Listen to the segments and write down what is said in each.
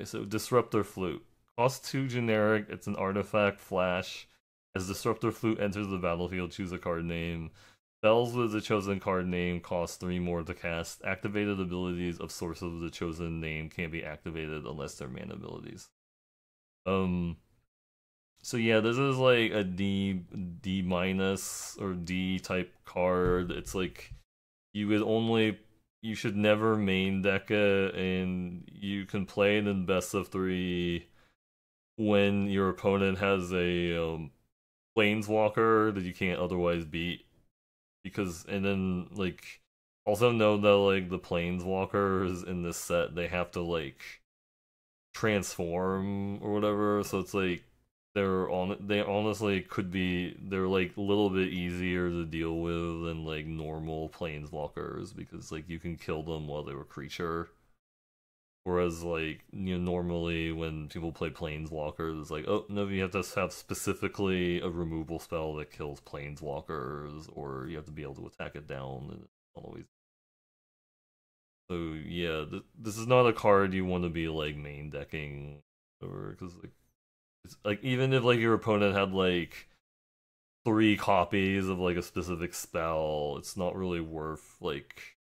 Okay, so Disruptor Flute. Cost 2 generic, it's an artifact flash. As Disruptor Flute enters the battlefield, choose a card name. Spells with the chosen card name cost 3 more to cast. Activated abilities of sources of the chosen name can't be activated unless they're mana abilities. Um so yeah, this is like a D minus or D type card. It's like you would only you should never main deck it, and you can play it in best of 3 when your opponent has a planeswalker that you can't otherwise beat. Because and then like also know that like the planeswalkers in this set, they have to like transform or whatever, so it's like they honestly could be they're like a little bit easier to deal with than like normal planeswalkers, because like you can kill them while they're a creature. Whereas like normally when people play planeswalkers, it's like, oh no, you have to have specifically a removal spell that kills planeswalkers, or you have to be able to attack it down, and it's not always. So yeah, this is not a card you want to be like main decking, or because like it's like even if like your opponent had like 3 copies of like a specific spell, it's not really worth like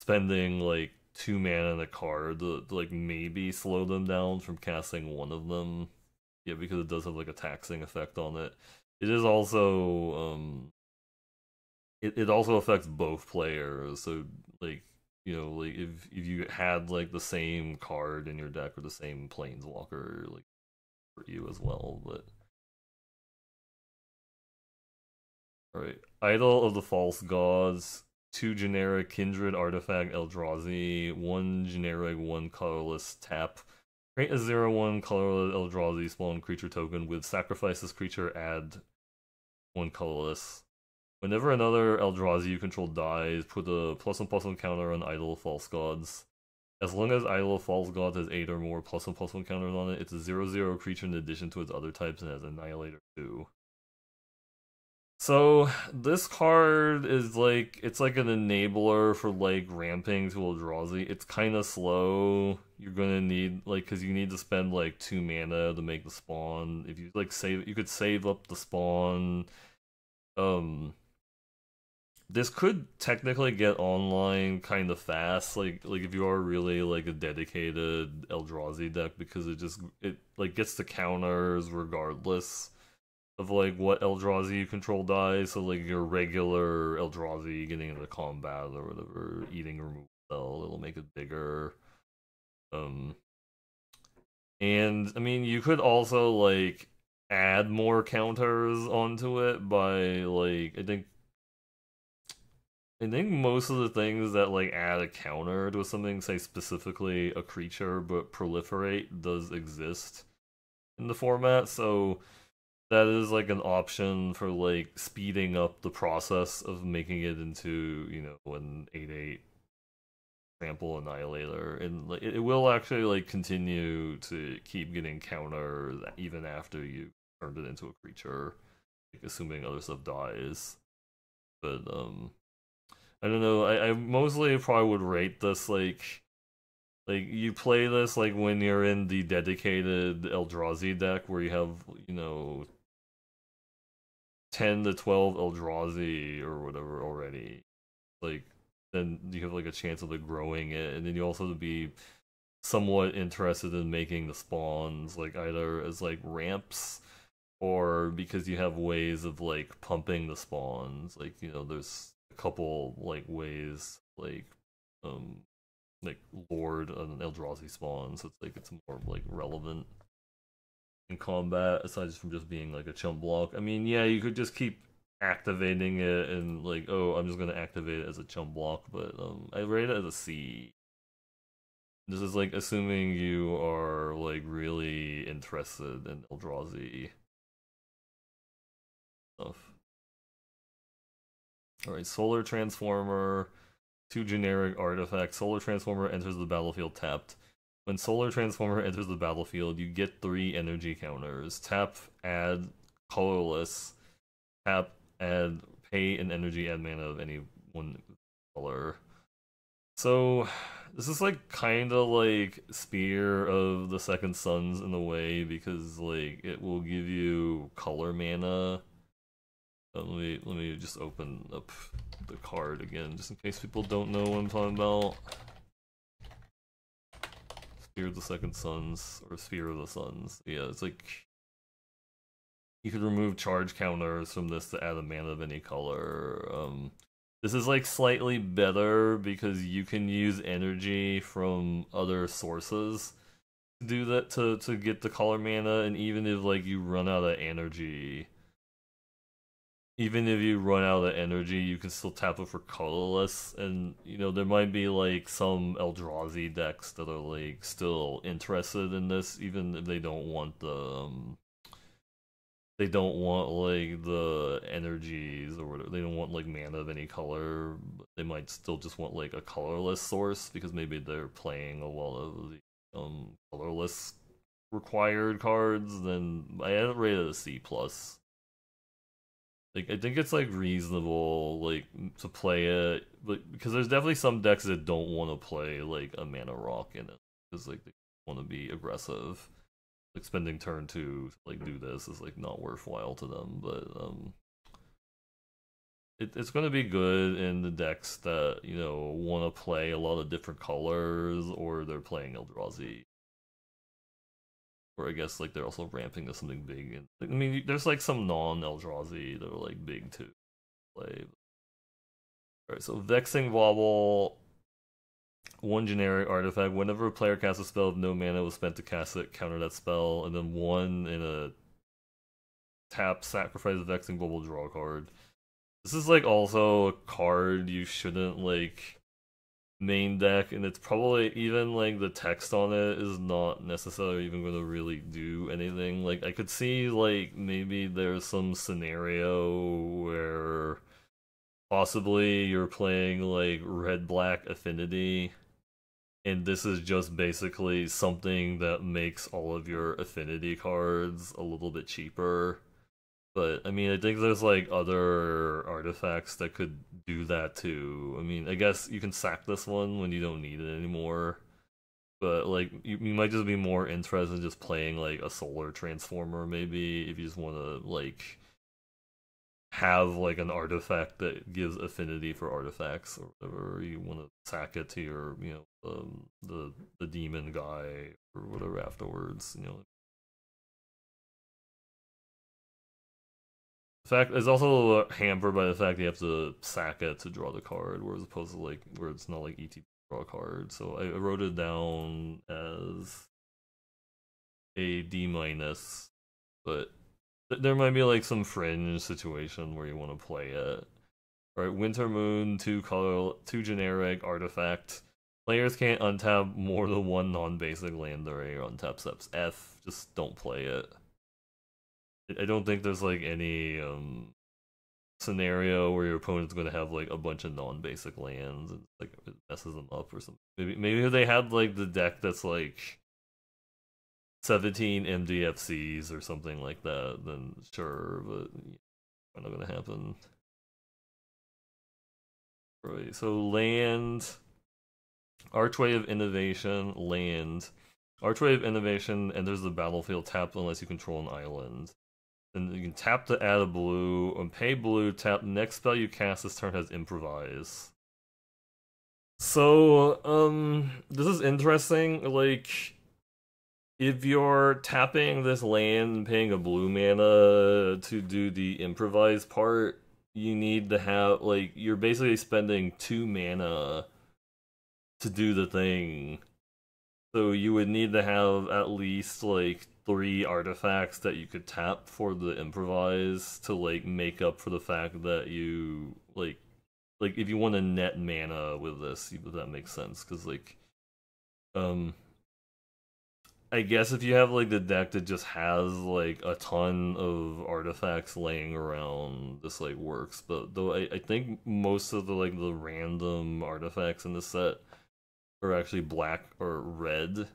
spending like 2 mana in a card to like maybe slow them down from casting one of them. Yeah, because it does have like a taxing effect on it. It is also it also affects both players. So like like if you had like the same card in your deck or the same planeswalker, like for you as well. But alright. Idol of the False Gods. 2 generic Kindred Artifact Eldrazi. 1 generic, 1 colorless tap. Create a 0/1 colorless Eldrazi spawn creature token with sacrifice this creature, add 1 colorless. Whenever another Eldrazi you control dies, put a +1/+1 counter on Idol of False Gods. As long as Idol of False Gods has 8 or more +1/+1 counters on it, it's a 0/0 creature in addition to its other types and has Annihilator 2. So this card is like it's like an enabler for like ramping to Eldrazi. It's kind of slow. You're gonna need like because you need to spend like 2 mana to make the spawn. If you like save, you could save up the spawn. Um, this could technically get online kind of fast. Like if you are really like a dedicated Eldrazi deck, because it like gets the counters regardless of like what Eldrazi you control dies. So like your regular Eldrazi getting into combat or whatever, eating removal spell, it'll make it bigger. Um, and I mean you could also like add more counters onto it by like I think most of the things that like add a counter to something, say specifically a creature, but proliferate does exist in the format. So that is like an option for like speeding up the process of making it into an 8/8 trample annihilator, and like it will actually like continue to keep getting counters even after you turned it into a creature, like, assuming other stuff dies. But I don't know. I mostly probably would rate this like you play this like when you're in the dedicated Eldrazi deck where you have 10 to 12 Eldrazi or whatever already, like then you have like a chance of like growing it, and then you also have to be somewhat interested in making the spawns like either as like ramps or because you have ways of like pumping the spawns. Like there's a couple like ways um like Lord an Eldrazi spawn, so it's like it's more like relevant in combat aside from just being like a chump block. I mean, yeah, you could just keep activating it and like, oh, I'm just gonna activate it as a chump block, but I rate it as a C. This is like assuming you are like really interested in Eldrazi stuff. Alright, Solar Transformer, 2 generic artifacts. Solar Transformer enters the battlefield tapped. When Solar Transformer enters the battlefield, you get 3 energy counters. Tap, add, colorless. Tap, add, pay an energy, add mana of any one color. So This is like kind of like Spear of the Second Sons in a way because like it will give you color mana. Let me just open up the card again, just in case people don't know what I'm talking about. Spear of the Second Sons or Spear of the Suns. Yeah, it's like you could remove charge counters from this to add a mana of any color. This is like slightly better because you can use energy from other sources to do that to get the color mana, and even if like you run out of energy, you can still tap it for colorless, and you know there might be like some Eldrazi decks that are like still interested in this, even if they don't want like the energies or whatever. They don't want like mana of any color. But they might still just want like a colorless source because maybe they're playing a lot of the colorless required cards. Then I had it rated a C plus. Like I think it's like reasonable like to play it, but because there's definitely some decks that don't want to play like a mana rock in it because like they want to be aggressive. Like spending turn 2 to like do this is like not worthwhile to them, but it's gonna be good in the decks that you know want to play a lot of different colors, or they're playing Eldrazi, or I guess like they're also ramping to something big. And I mean, there's like some non-Eldrazi that are like big to play. Alright, so Vexing Wobble. One generic artifact. Whenever a player casts a spell, if no mana was spent to cast it, counter that spell, and then one in a tap, sacrifice a Vexing Bubble, draw a card. This is like also a card you shouldn't like main deck, and it's probably even like the text on it is not necessarily even going to really do anything. Like I could see like maybe there's some scenario where possibly you're playing like red-black affinity, and this is just basically something that makes all of your affinity cards a little bit cheaper. But I mean, I think there's like other artifacts that could do that too. I mean, I guess you can sack this one when you don't need it anymore. But like, you might just be more interested in just playing like a solar transformer, maybe, if you just want to like have like an artifact that gives affinity for artifacts or whatever. You want to sack it to your, you know, the demon guy or whatever afterwards. You know, the fact it's also hampered by the fact you have to sack it to draw the card, whereas opposed to like where it's not like ETB draw a card. So I wrote it down as a D minus, but there might be like some fringe situation where you want to play it. Right, Winter Moon, two generic artifact. Players can't untap more than one non-basic land array or untap steps F. Just don't play it. I don't think there's like any scenario where your opponent's going to have like a bunch of non-basic lands and like it messes them up or something. Maybe if they had like the deck that's like 17 MDFCs or something like that, then sure, but yeah, not going to happen. Right, so land, Archway of Innovation, land, Archway of Innovation, and there's the battlefield tap unless you control an island. Then you can tap to add a blue, and pay blue, tap, next spell you cast this turn has Improvise. So, this is interesting, like, if you're tapping this land and paying a blue mana to do the Improvise part, you need to have, like, you're basically spending 2 mana to do the thing. So you would need to have at least, like, 3 artifacts that you could tap for the Improvise to, like, make up for the fact that you, like if you want to net mana with this, if that makes sense. Because, like, I guess if you have like the deck that just has like a ton of artifacts laying around, this like works. But though I think most of the like the random artifacts in the set are actually black or red.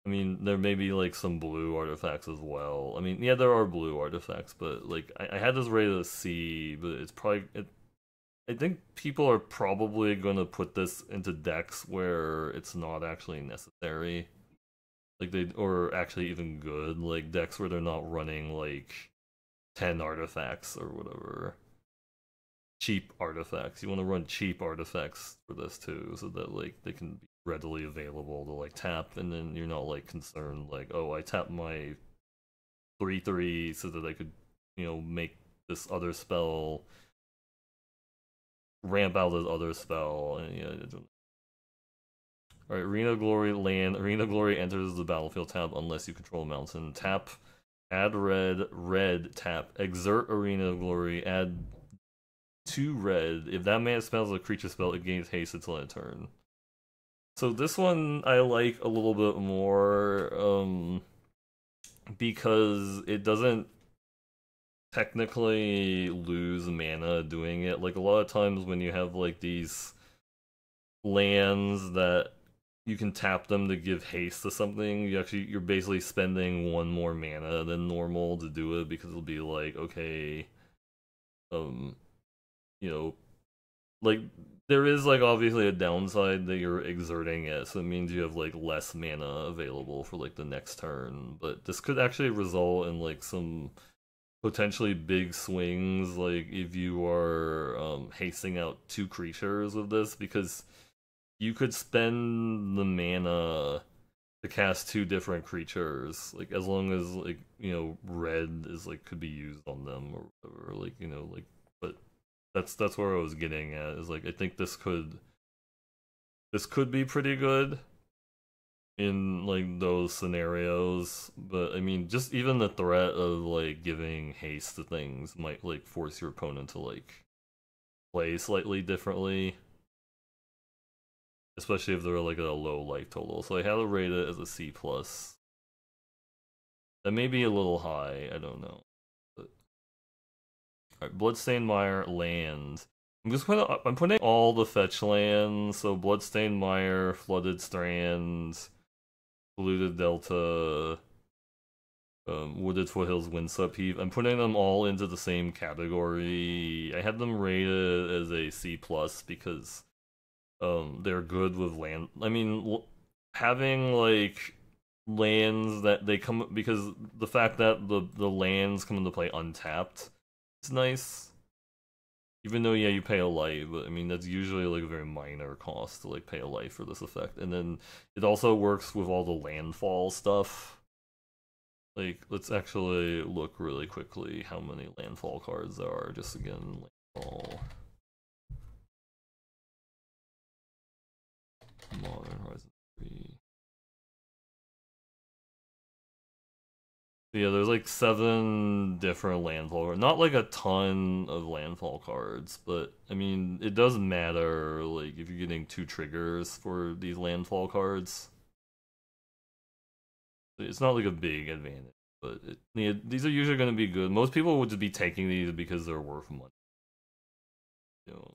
I mean, there may be like some blue artifacts as well. I mean, yeah, there are blue artifacts, but like I had this rated as C, but it's probably I think people are probably gonna put this into decks where it's not actually necessary. Like they or actually even good, like decks where they're not running like 10 artifacts or whatever. Cheap artifacts. You want to run cheap artifacts for this too, so that like they can be readily available to like tap, and then you're not like concerned like, oh, I tap my 3/3 so that I could, make this other spell ramp out this other spell, and all right, Arena Glory land. Arena Glory enters the battlefield tab unless you control a mountain. Tap, add red, red, tap. Exert Arena Glory, add 2 red. If that mana spells a creature spell, it gains haste until end turn. So this one I like a little bit more, because it doesn't technically lose mana doing it. Like a lot of times when you have like these lands that you can tap them to give haste to something, you're basically spending 1 more mana than normal to do it, because it'll be like, okay, um like there is like obviously a downside that you're exerting it, so it means you have like less mana available for like the next turn, but this could actually result in like some potentially big swings, like if you are hasting out 2 creatures with this, because you could spend the mana to cast 2 different creatures, like as long as like red is like could be used on them or whatever, like like, but that's where I was getting at, is like I think this could be pretty good in like those scenarios, but I mean just even the threat of like giving haste to things might like force your opponent to like play slightly differently, especially if they're like at a low life total. So I had to rate it as a C plus. That may be a little high, I don't know. But alright, Bloodstained Mire land. I'm putting all the fetch lands, so Bloodstained Mire, Flooded Strand, Polluted Delta, Wooded Foothills, Windswept Heath. I'm putting them all into the same category. I had them rated as a C plus because they're good with land. I mean, having like lands that they come, because the fact that the lands come into play untapped, it's nice. Even though, yeah, you pay a life, but I mean that's usually like a very minor cost to like pay a life for this effect. And then it also works with all the landfall stuff. Like, let's actually look really quickly how many landfall cards there are. Just again, landfall. Modern Horizon 3. Yeah, there's like 7 different landfall cards. Not like a ton of landfall cards, but I mean, it doesn't matter like if you're getting 2 triggers for these landfall cards. It's not like a big advantage, but yeah, these are usually going to be good. Most people would just be taking these because they're worth money.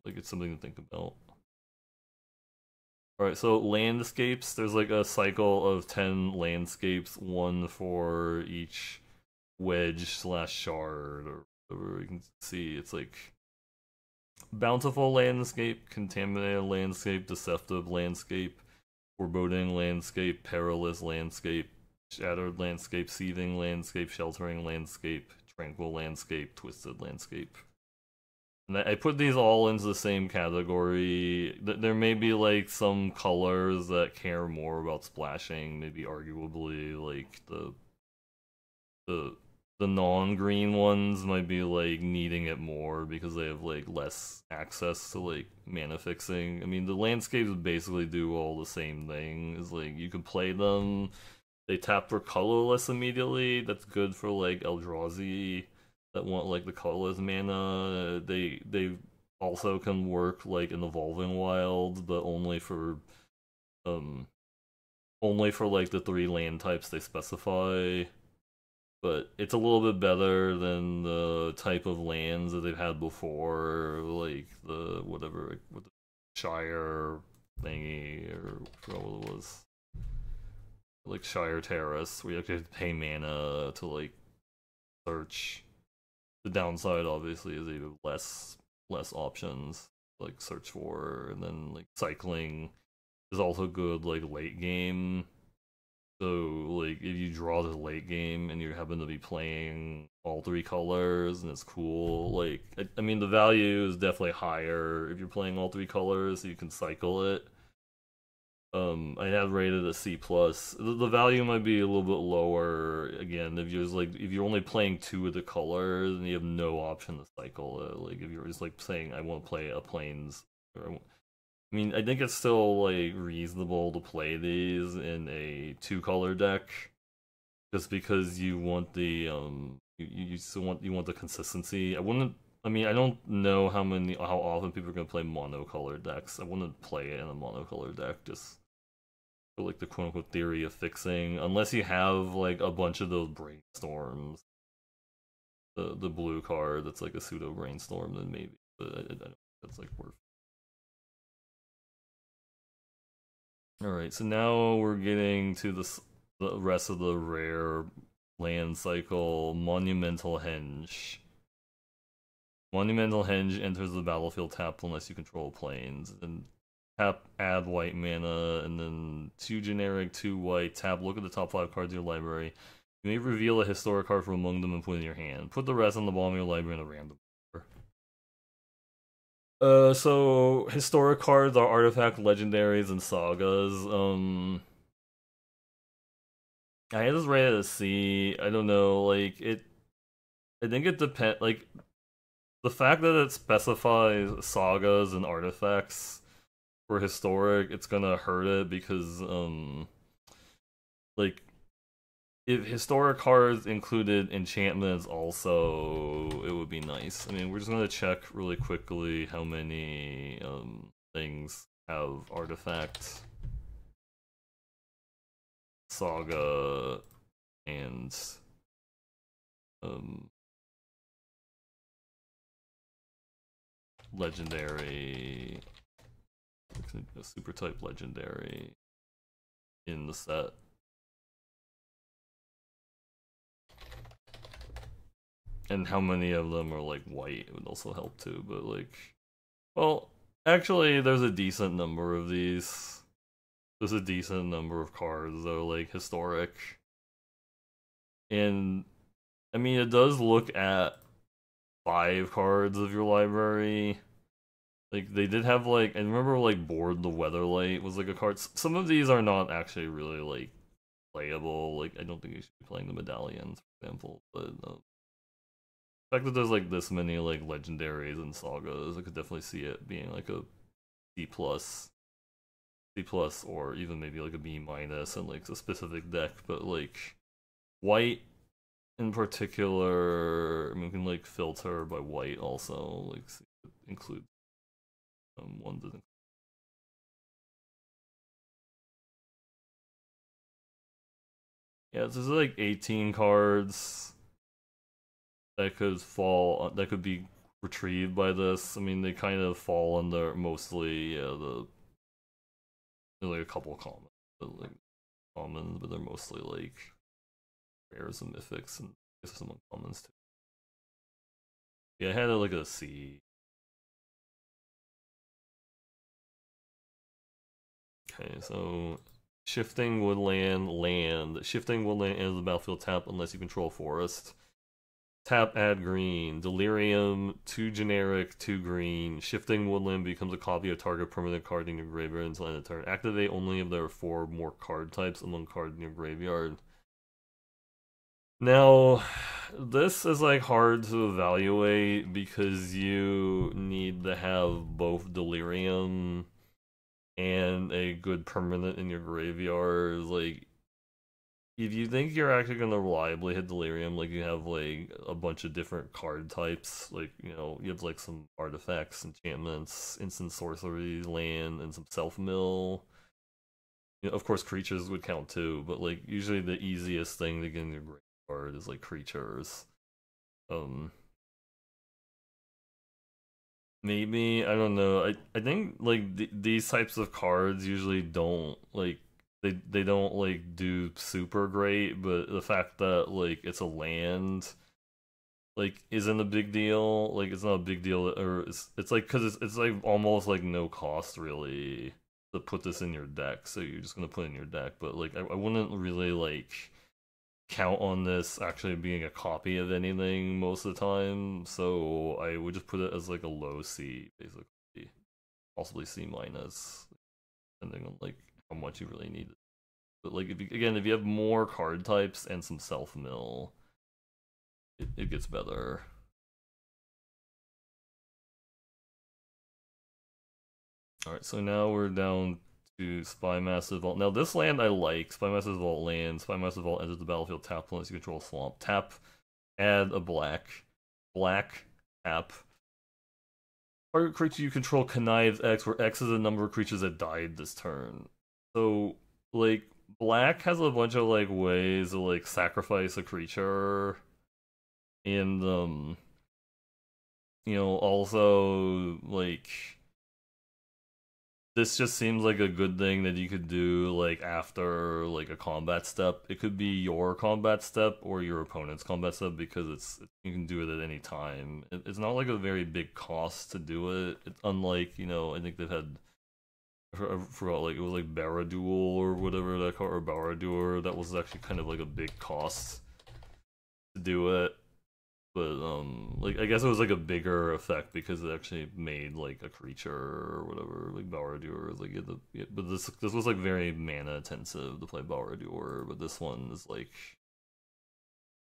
Like it's something to think about. Alright, so landscapes, there's like a cycle of 10 landscapes, 1 for each wedge slash shard, or whatever you can see. It's like bountiful landscape, contaminated landscape, deceptive landscape, foreboding landscape, perilous landscape, shattered landscape, seething landscape, sheltering landscape, tranquil landscape, twisted landscape. And I put these all into the same category. There may be like some colors that care more about splashing. Maybe arguably like the non-green ones might be like needing it more because they have like less access to like mana fixing. I mean, the landscapes basically do all the same thing. Is like you can play them. They tap for colorless immediately. That's good for like Eldrazi that want like the colorless mana. They also can work like in Evolving Wilds, but only for like the 3 land types they specify. But it's a little bit better than the type of lands that they've had before, like the whatever with the Shire thingy, or I forgot what it was. Like Shire Terrace, where you actually have to pay mana to like search. The downside obviously is even less options. like search for, and then like cycling is also good like late game. So like if you draw the late game and you happen to be playing all three colors and it's cool, like I mean the value is definitely higher if you're playing all three colors, so you can cycle it. I had rated a C plus. The value might be a little bit lower again if you're like if you're only playing two of the colors and you have no option to cycle it. Like if you're just like saying I want to play a plains, or I mean I think it's still like reasonable to play these in a two color deck, just because you want the you still want the consistency. I wouldn't. I mean, I don't know how often people are gonna play monocolor decks. I wouldn't play it in a monocolor deck just for like the quote unquote theory of fixing, unless you have like a bunch of those brainstorms. The blue card that's like a pseudo brainstorm, then maybe. But I don't think that's like worth. All right, so now we're getting to the rest of the rare land cycle. Monumental Henge. Monumental Henge enters the battlefield tapped unless you control planes. And tap, add white mana, and then 2 generic, 2 white. Tap, look at the top 5 cards of your library. You may reveal a historic card from among them and put it in your hand. Put the rest on the bottom of your library in a random order. So historic cards are artifact, legendaries, and sagas. I just rated a C. I don't know, like it. I think it depends. Like the fact that it specifies sagas and artifacts for historic, it's gonna hurt it because like if historic cards included enchantments also, it would be nice. I mean, we're just gonna check really quickly how many things have artifact, saga, and legendary, a super type legendary in the set. And how many of them are like white would also help too, but like, well, actually there's a decent number of these. There's a decent number of cards that are like historic. And I mean it does look at 5 cards of your library. Like they did have like, I remember like Board the Weatherlight was like a card. Some of these are not actually really like playable. Like I don't think you should be playing the medallions, for example, but the fact that there's like this many like legendaries and sagas, I could definitely see it being like a C plus, or even maybe like a B minus in like a specific deck. But like white in particular, I mean, we can like filter by white also, like include one doesn't. Yeah, so there's like 18 cards that could be retrieved by this. I mean, they kind of fall under mostly there's like a couple of commons, but they're mostly like rares and mythics and I guess some uncommons too. Yeah, I had like a C. Okay, so Shifting Woodland land. Shifting Woodland enters the battlefield tap unless you control forest. Tap, add green. Delirium, 2 generic, 2 green. Shifting Woodland becomes a copy of target permanent card in your graveyard until end of turn. Activate only if there are 4 more card types among cards in your graveyard. Now, this is like hard to evaluate because you need to have both Delirium and a good permanent in your graveyard. Like, if you think you're actually gonna reliably hit Delirium, like you have like a bunch of different card types, like you know, you have like some artifacts, enchantments, instant sorcery, land, and some self mill. You know, of course, creatures would count too, but like usually the easiest thing to get in your graveyard is like creatures. Maybe I don't know. I think like these types of cards usually don't like they don't like do super great, but the fact that like it's a land like isn't a big deal. Like it's not a big deal, or it's like because it's like almost like no cost really to put this in your deck. So you're just gonna put it in your deck, but like I wouldn't really like count on this actually being a copy of anything most of the time. So I would just put it as like a low C basically, possibly C minus, depending on like how much you really need it. But like if you have more card types and some self mill, it gets better. Alright, so now we're down to Spy Massive Vault. Now this land I like. Spy Massive Vault land. Spy Massive Vault enters the battlefield tap unless you control a swamp. Tap, add a black. Black, tap. Target creature you control connives X, where X is the number of creatures that died this turn. So, like, black has a bunch of like ways to like sacrifice a creature. And also like this just seems like a good thing that you could do like after like a combat step. It could be your combat step or your opponent's combat step because you can do it at any time. It's not like a very big cost to do it. It's unlike I think they've had I forgot like it was like Barad-dûr or whatever that card or Barad-dûr that was actually kind of like a big cost to do it. But like I guess it was like a bigger effect because it actually made like a creature or whatever, like Barad-dûr. Like but this was like very mana intensive to play Barad-dûr, but this one is like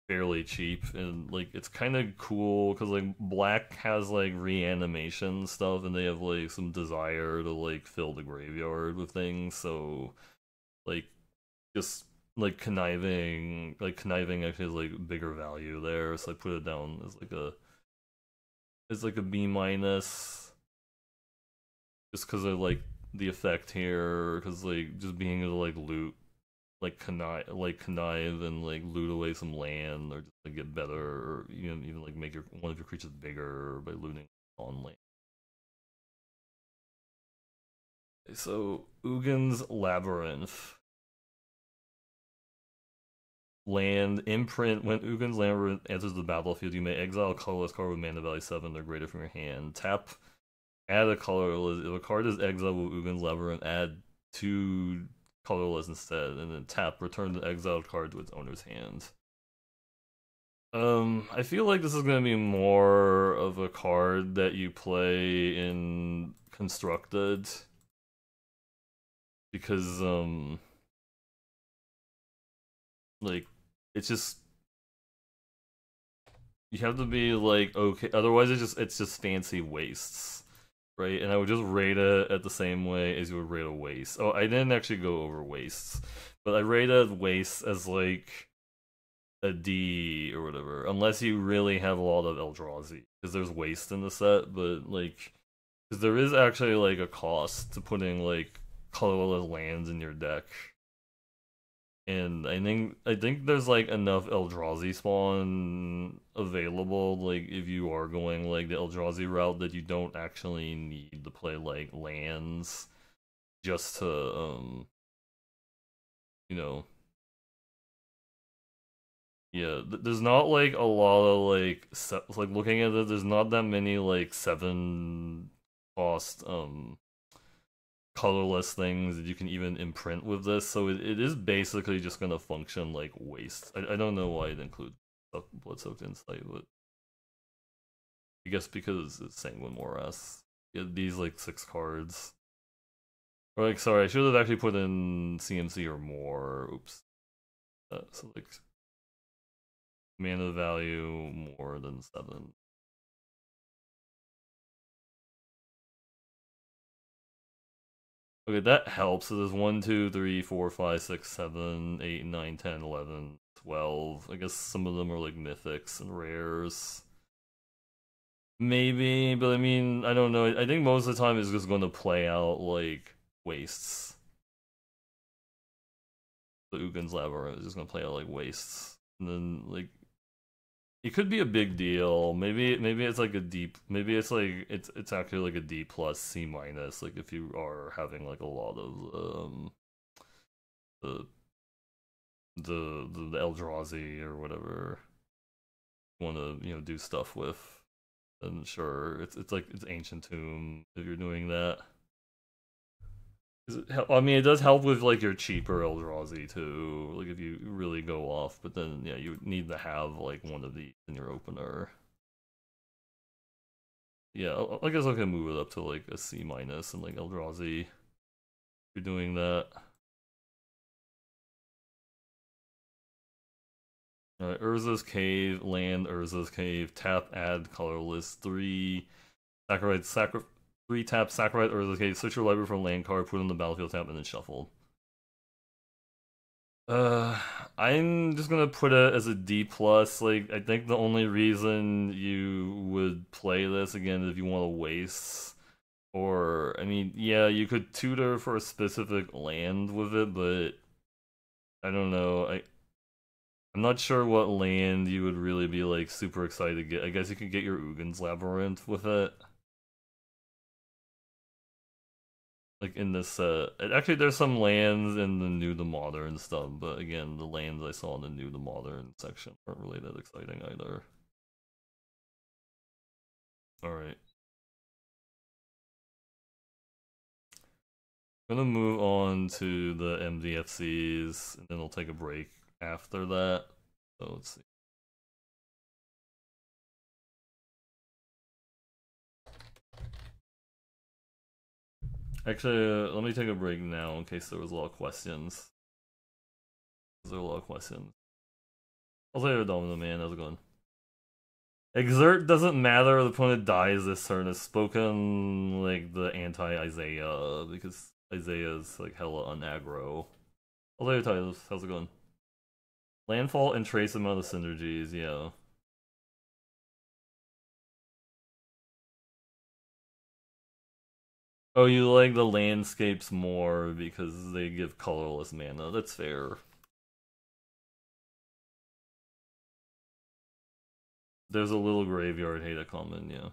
fairly cheap and like it's kind of cool because like black has like reanimation stuff and they have like some desire to like fill the graveyard with things. So like just conniving actually has like bigger value there, so I put it down as like a B minus, just because I like the effect here, because like just being able to like loot, connive and like loot away some land, or just like get better, or even like make one of your creatures bigger by looting on land. So Ugin's Labyrinth. Land imprint. When Ugin's Labyrinth enters the battlefield, you may exile a colorless card with mana value 7 or greater from your hand. Tap, add a colorless. If a card is exiled with Ugin's Labyrinth, add 2 colorless instead, and then tap, return the exiled card to its owner's hand. I feel like this is gonna be more of a card that you play in Constructed because like it's just you have to be like okay, otherwise it's just fancy wastes, right? And I would just rate it at the same way as you would rate a waste. Oh, I didn't actually go over wastes, but I rated wastes as like a D or whatever, unless you really have a lot of Eldrazi, because there's waste in the set, but like because there is actually like a cost to putting like colorless lands in your deck. And I think there's like enough Eldrazi spawn available, like if you are going like the Eldrazi route, that you don't actually need to play like lands just to you know yeah. There's not like a lot of like looking at it. There's not that many like 7 cost colorless things that you can even imprint with this, so it is basically just gonna function like waste. I don't know why it includes Blood-Soaked Insight, but I guess because it's Sanguine Morass. Yeah, these like 6 cards. Or like, sorry, I should have actually put in CMC or more. Oops. So like mana value more than 7. Okay, that helps. So there's 1, 2, 3, 4, 5, 6, 7, 8, 9, 10, 11, 12. I guess some of them are like mythics and rares. Maybe, but I mean, I don't know. I think most of the time it's just going to play out like wastes. The Ugin's Labyrinth is just going to play out like wastes. And then, like, it could be a big deal. Maybe it's like a deep. Maybe it's like it's actually like a D plus C minus. Like if you are having like a lot of the the Eldrazi or whatever. want to do stuff with. And sure, it's like it's Ancient Tomb if you're doing that. I mean, it does help with like your cheaper Eldrazi too. Like if you really go off, but then yeah, you need to have like one of these in your opener. Yeah, I guess I can move it up to like a C minus and like Eldrazi. If you're doing that. Alright, Urza's Cave, land Urza's Cave, tap, add, colorless, 3, sacrifice, 3 tap, sacrifice Urza's Cave, search your library for a land card, put it on the battlefield tap, and then shuffle. I'm just gonna put it as a D plus. Like, I think the only reason you would play this again is if you want to waste. Or, I mean, yeah, you could tutor for a specific land with it, but I don't know. I'm not sure what land you would really be like super excited to get. I guess you could get your Ugin's Labyrinth with it. Like in this set. Actually, there's some lands in the New to Modern stuff, but again, the lands I saw in the New to Modern section weren't really that exciting either. Alright. I'm gonna move on to the MDFCs, and then we'll take a break after that. So let's see. Actually, let me take a break now in case there was a lot of questions. There are a lot of questions. I'll say Domino Man, how's it going? Exert doesn't matter, the opponent dies this turn is spoken like the anti-Isaiah, because Isaiah's like hella unaggro. I'll say titles, how's it going? Landfall and trace amount of synergies, yeah. Oh, you like the landscapes more because they give colorless mana. That's fair. There's a little graveyard hate a common, yeah.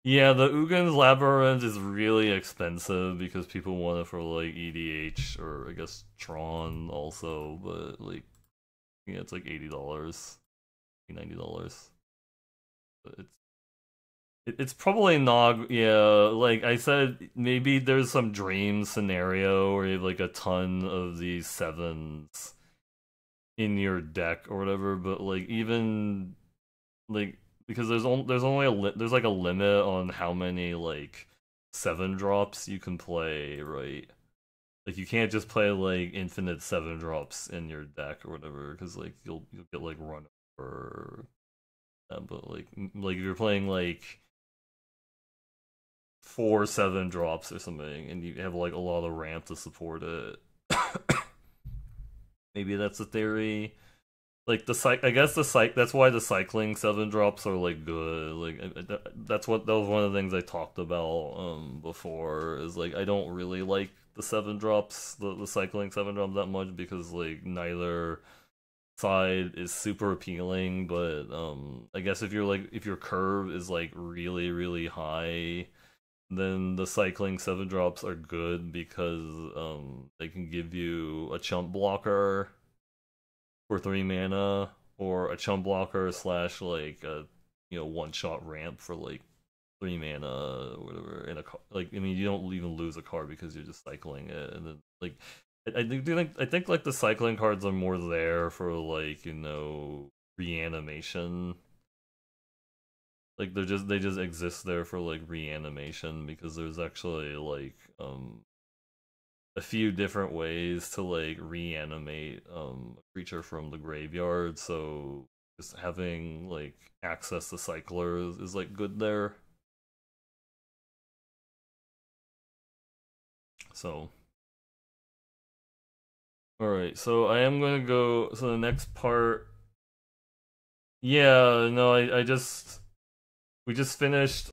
Yeah, the Ugin's Labyrinth is really expensive because people want it for like EDH or I guess Tron also, but like yeah, it's like $80, $90. But it's probably not, yeah, like I said, maybe there's some dream scenario where you have like a ton of these sevens in your deck or whatever, but like even like because there's only there's like a limit on how many like 7 drops you can play, right? Like you can't just play like infinite 7 drops in your deck or whatever, because like you'll get like run over. But like if you're playing like 4 7 drops or something, and you have like a lot of ramp to support it, maybe that's a theory. Like I guess that's why the cycling 7 drops are like good. Like that was one of the things I talked about before. Is like I don't really like the 7 drops, the cycling 7 drops that much because like neither side is super appealing. But I guess if your curve is like really high, then the cycling 7 drops are good because they can give you a chump blocker for 3 mana, or a chump blocker slash like a 1-shot ramp for like 3 mana or whatever. In a like I mean you don't even lose a card because you're just cycling it, and then like I think like the cycling cards are more there for like reanimation. Like they just exist there for like reanimation because there's actually like a few different ways to like reanimate a creature from the graveyard, so just having like access to cyclers is like good there. So alright, so I am gonna go, so the next part, yeah, no, I just we just finished